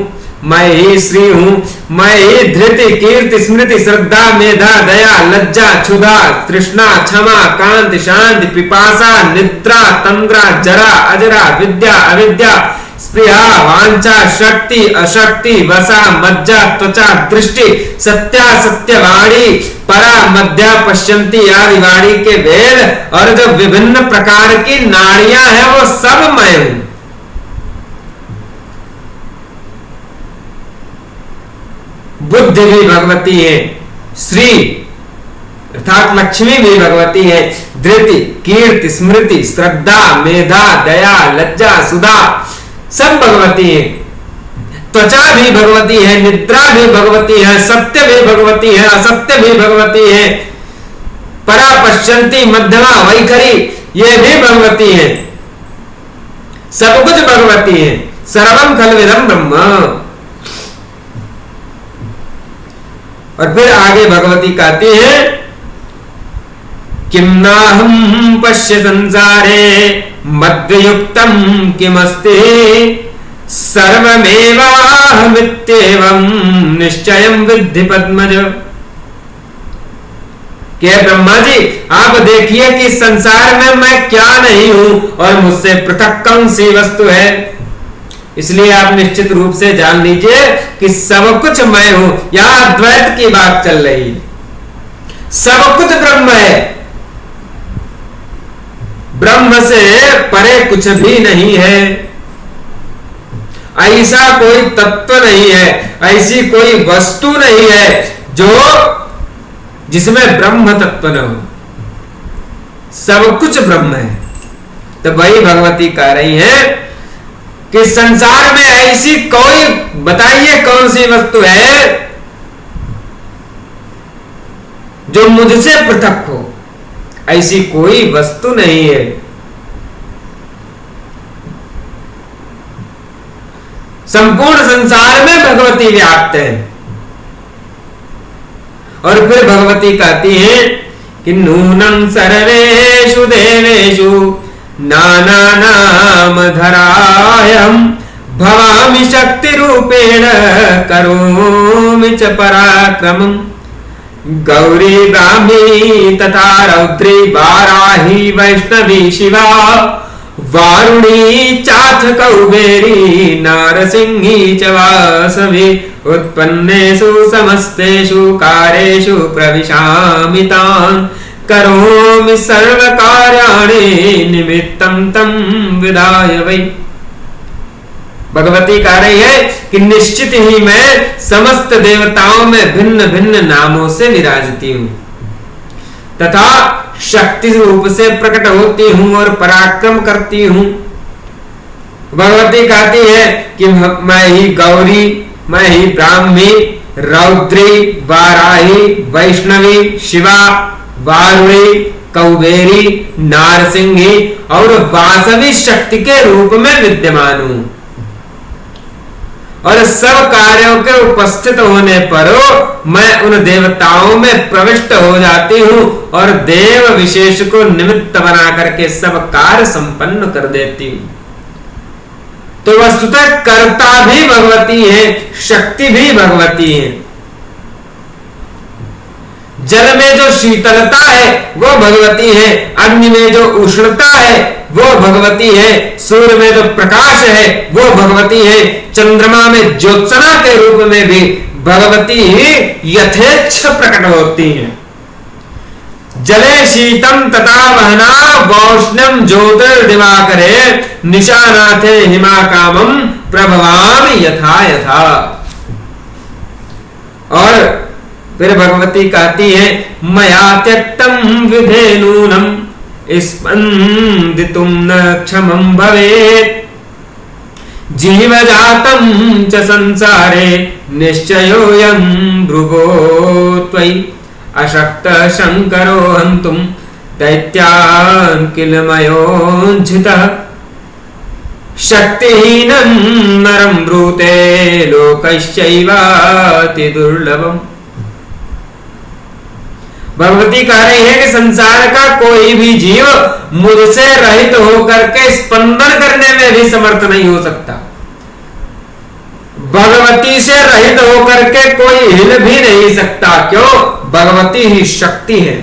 मैं ही श्री हूं, मैं ही धृति कीर्ति स्मृति श्रद्धा मेधा दया लज्जा क्षुधा तृष्णा क्षमा कांति शांति पिपासा निद्रा तंद्रा जरा अजरा विद्या अविद्या स्पृहा वांछा शक्ति अशक्ति वसा मज्जा त्वचा दृष्टि सत्या सत्यवाणी परा मध्या पश्यंती आदि वाणी के वेद और जो विभिन्न प्रकार की नाड़ियां हैं वो सब मैं हूं। बुद्धि भी भगवती है, श्री अर्थात लक्ष्मी भी भगवती है, धृति कीर्ति स्मृति श्रद्धा मेधा दया लज्जा सुधा सब भगवती है। त्वचा भी भगवती है, निद्रा भी भगवती है, सत्य भी भगवती है, असत्य भी भगवती है, परा पश्यंती मध्यमा वैखरी ये भी भगवती है। सब कुछ भगवती है। सर्वम खलविदं ब्रह्म। और फिर आगे भगवती कहती है किम नाहं पश्य संसारे मद्युक्तम किमस्ति सर्वमेवाहमित्येवं निश्चयं विद्धि पद्मज। क्या ब्रह्मा जी आप देखिए कि संसार में मैं क्या नहीं हूं और मुझसे पृथक कौन सी वस्तु है। इसलिए आप निश्चित रूप से जान लीजिए कि सब कुछ मैं हूं। यहां अद्वैत की बात चल रही है, सब कुछ ब्रह्म है। ब्रह्म से परे कुछ भी नहीं है। ऐसा कोई तत्व नहीं है, ऐसी कोई वस्तु नहीं है जो जिसमें ब्रह्म तत्व न हो। सब कुछ ब्रह्म है। तो वही भगवती कह रही है कि संसार में ऐसी कोई, बताइए कौन सी वस्तु है जो मुझसे पृथक हो। ऐसी कोई वस्तु नहीं है। संपूर्ण संसार में भगवती व्याप्त है। और फिर भगवती कहती है कि नूनं सर्वेषु देवेषु नाना नाम धरायम् भवामि शक्ति रूपेण करोमि च पराक्रमम् गौरी ब्राह्मी तथा रौद्री वाराही वैष्णवी शिवा वारुणी चाथ कौबेरी नारसिंही च वासवी उत्पन्नेषु समस्तेषु कार्येषु प्रविशामि तान् करोमि सर्वकार्याणि निमित्तं तं विधाय वै। भगवती कह रही है कि निश्चित ही मैं समस्त देवताओं में भिन्न भिन्न नामों से विराजती हूं तथा शक्ति रूप से प्रकट होती हूं और पराक्रम करती हूं। भगवती कहती है कि मैं ही गौरी, मैं ही ब्राह्मी, रौद्री, वाराही, वैष्णवी, शिवा, वारुणी, कौबेरी, नारसिंही और वासवी शक्ति के रूप में विद्यमान हूं। और सब कार्यों के उपस्थित होने पर मैं उन देवताओं में प्रविष्ट हो जाती हूं और देव विशेष को निमित्त बना करके सब कार्य संपन्न कर देती हूं। तो वस्तुतः कर्ता भी भगवती है, शक्ति भी भगवती है। जल में जो शीतलता है वो भगवती है, अग्नि में जो उष्णता है वो भगवती है, सूर्य में जो प्रकाश है वो भगवती है, चंद्रमा में ज्योत्सना के रूप में भी भगवती यथेच्छ प्रकट होती है। जले शीतम तथा वहना वौष्ण्यम ज्योतिर्दिवाकरे निशानाथे हिमाकामम प्रभवामि यथा यथा। और फिर भगवती कहती है मया त्यक्तम विधेनूनम स्पंदितुम न क्षमं भवेत् जीवजातं च संसारे निश्चयोऽयं भ्रुवो त्वयि अशक्त शंकरो हन्तुं दैत्यान् किल मयोज्झितः शक्तिहीनं नरं ब्रूते लोकैश्चैवाति दुर्लभम्। भगवती कह रही है कि संसार का कोई भी जीव मुझसे रहित होकर के स्पंदन करने में भी समर्थ नहीं हो सकता। भगवती से रहित होकर के कोई हिल भी नहीं सकता। क्यों? भगवती ही शक्ति है।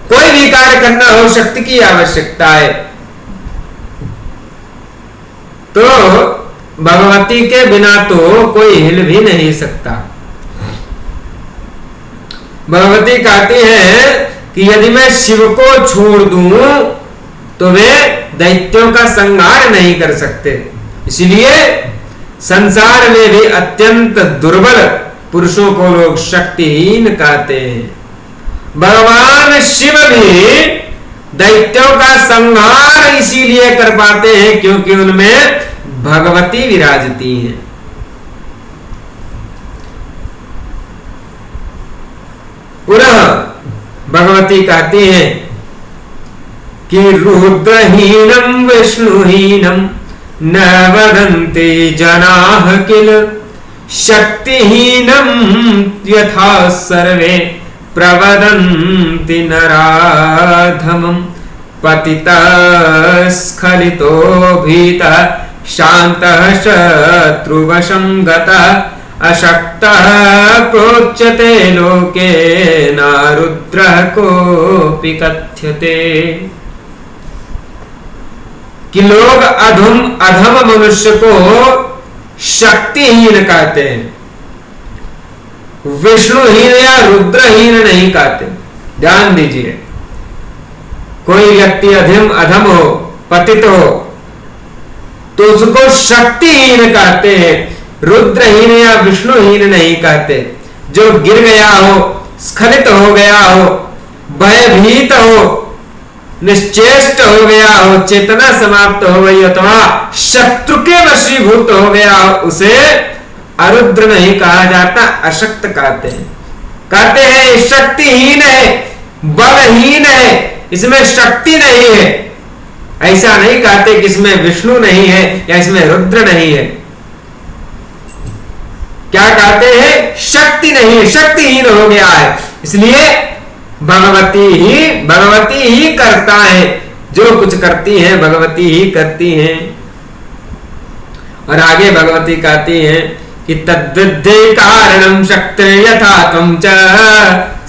कोई भी कार्य करना हो शक्ति की आवश्यकता है। तो भगवती के बिना तो कोई हिल भी नहीं सकता। भगवती कहती है कि यदि मैं शिव को छोड़ दूं तो वे दैत्यों का संहार नहीं कर सकते। इसलिए संसार में भी अत्यंत दुर्बल पुरुषों को लोग शक्तिहीन कहते हैं। भगवान शिव भी दैत्यों का संहार इसीलिए कर पाते हैं क्योंकि उनमें भगवती विराजती हैं। पुनः भगवती कहती है कि रुद्रहीनम विष्णुहीनम न वदन्ति जनाः किल शक्तिहीनम यथा सर्वे प्रवदन्ति नराधमम् पतितः स्खलितो भीतः शान्तः शत्रुवशं गतः अशक्तः प्रोच्यते लोके नारुद्रः कोऽपि कथ्यते। कि लोग अधम मनुष्य को शक्तिहीन कहते हैं, विष्णुहीन या रुद्रहीन नहीं कहते। ध्यान दीजिए, कोई व्यक्ति अधम हो, पतित हो, तो उसको शक्तिहीन कहते हैं, रुद्रहीन या विष्णुहीन नहीं कहते। जो गिर गया हो, स्खलित हो गया हो, भयभीत हो, निश्चेष्ट हो गया हो, चेतना समाप्त हो गई अथवा शत्रु के वशीभूत हो गया हो, उसे अरुद्र नहीं कहा जाता, अशक्त कहते हैं। कहते हैं ये शक्तिहीन है, बलहीन है, इसमें शक्ति नहीं है। ऐसा नहीं कहते कि इसमें विष्णु नहीं है या इसमें रुद्र नहीं है। क्या कहते हैं? शक्ति नहीं है, शक्तिहीन हो गया है। इसलिए भगवती ही करता है, जो कुछ करती है भगवती ही करती हैं। और आगे भगवती कहती हैं कि तद्विद्धि कारणं शक्ति यथा त्वं च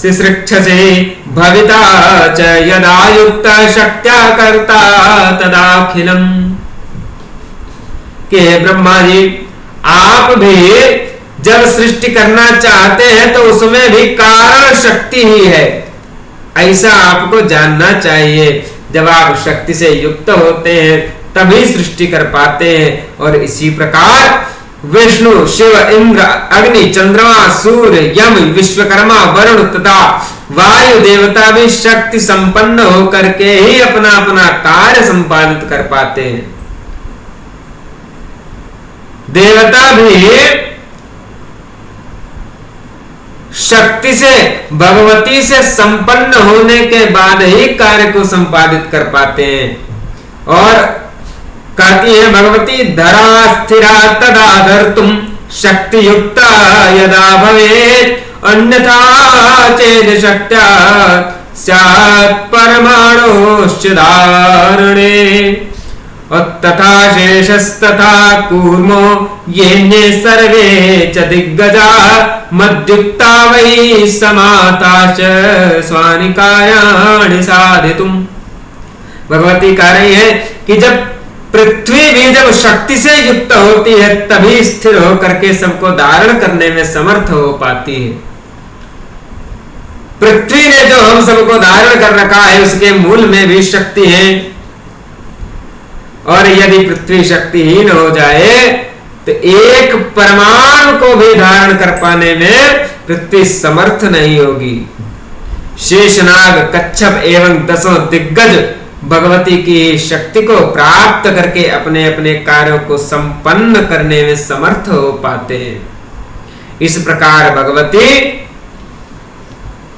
सिसृक्षसे भविता च यदा युक्त शक्त्या कर्ता तदाखिलम्। कि ब्रह्मा जी, आप भी जब सृष्टि करना चाहते हैं तो उसमें भी कारण शक्ति ही है, ऐसा आपको जानना चाहिए। जब आप शक्ति से युक्त होते हैं तभी सृष्टि कर पाते हैं। और इसी प्रकार विष्णु, शिव, इंद्र, अग्नि, चंद्रमा, सूर्य, यम, विश्वकर्मा, वरुण तथा वायु देवता भी शक्ति संपन्न होकर के ही अपना अपना कार्य संपादित कर पाते हैं। देवता भी शक्ति से, भगवती से संपन्न होने के बाद ही कार्य को संपादित कर पाते हैं। और कहती है भगवती, धरा स्थिरा तदा धर्तुम शक्ति युक्ता यदा भवेत् अन्यथा चेद शक्त्या स्यात् परमाणुश्च धारणे। तथा शेषस्तथा कूर्मो येन्ये सर्वे च दिग्गजा मद्युक्ता वै समाताश्च स्वानिकायानि साधितुम्। भगवती कह रही है कि जब पृथ्वी भी जब शक्ति से युक्त होती है तभी स्थिर होकर के सबको धारण करने में समर्थ हो पाती है। पृथ्वी ने जो हम सबको धारण कर रखा है उसके मूल में भी शक्ति है। और यदि पृथ्वी शक्तिहीन हो जाए तो एक परमाणु को भी धारण कर पाने में पृथ्वी समर्थ नहीं होगी। शेषनाग, कच्छप एवं 10 दिग्गज भगवती की शक्ति को प्राप्त करके अपने अपने कार्यों को संपन्न करने में समर्थ हो पाते हैं। इस प्रकार भगवती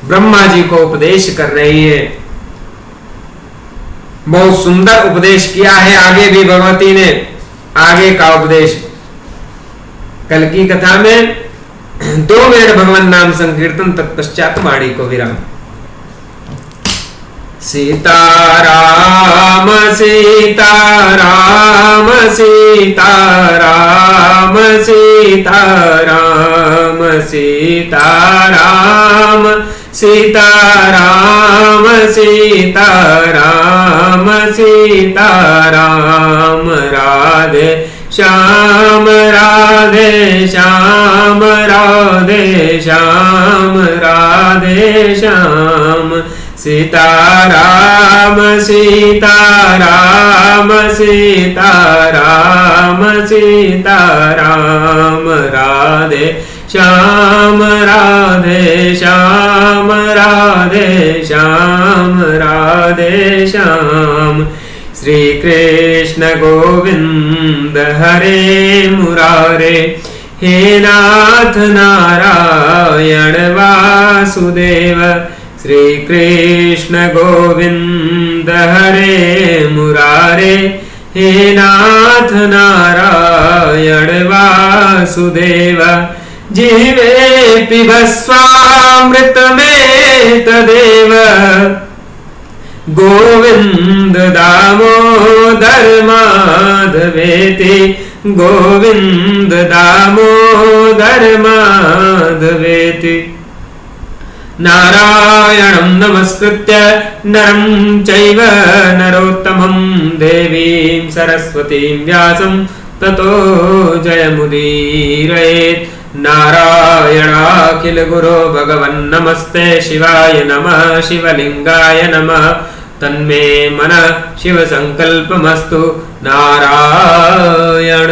ब्रह्मा जी को उपदेश कर रही है। बहुत सुंदर उपदेश किया है। आगे भी भगवती ने आगे का उपदेश कल की कथा में 2 मिनट भगवान नाम संकीर्तन, तत्पश्चात वाणी को विराम। सीताराम सीताराम सीताराम सीताराम सीताराम सीताराम सीताराम सीताराम राधे श्याम राधे श्याम राधे श्याम राधे श्याम सीताराम सीताराम सीताराम सीताराम राधे श्याम राधे श्याम राधे श्याम राधे श्याम। श्री कृष्ण गोविंद हरे मुरारे, हे नाथ नारायण वासुदेव। श्री कृष्ण गोविंद हरे मुरारे, हे नाथ नारायण वासुदेव। जीवे पिबस्वामृतमेव तदेव, गोविंद दामोदर माधवेति, गोविंद दामोदर माधवेति। नारायणं नमस्कृत्य नरं चैव नरोत्तमं, देवीं सरस्वतीं व्यासं ततो जयमुदीरयेत्। नारायणाखिल गुरो भगवन् नमस्ते शिवाय नमः, शिवलिंगाय नमः, तन्मे मन शिव संकल्पमस्तु। नारायण।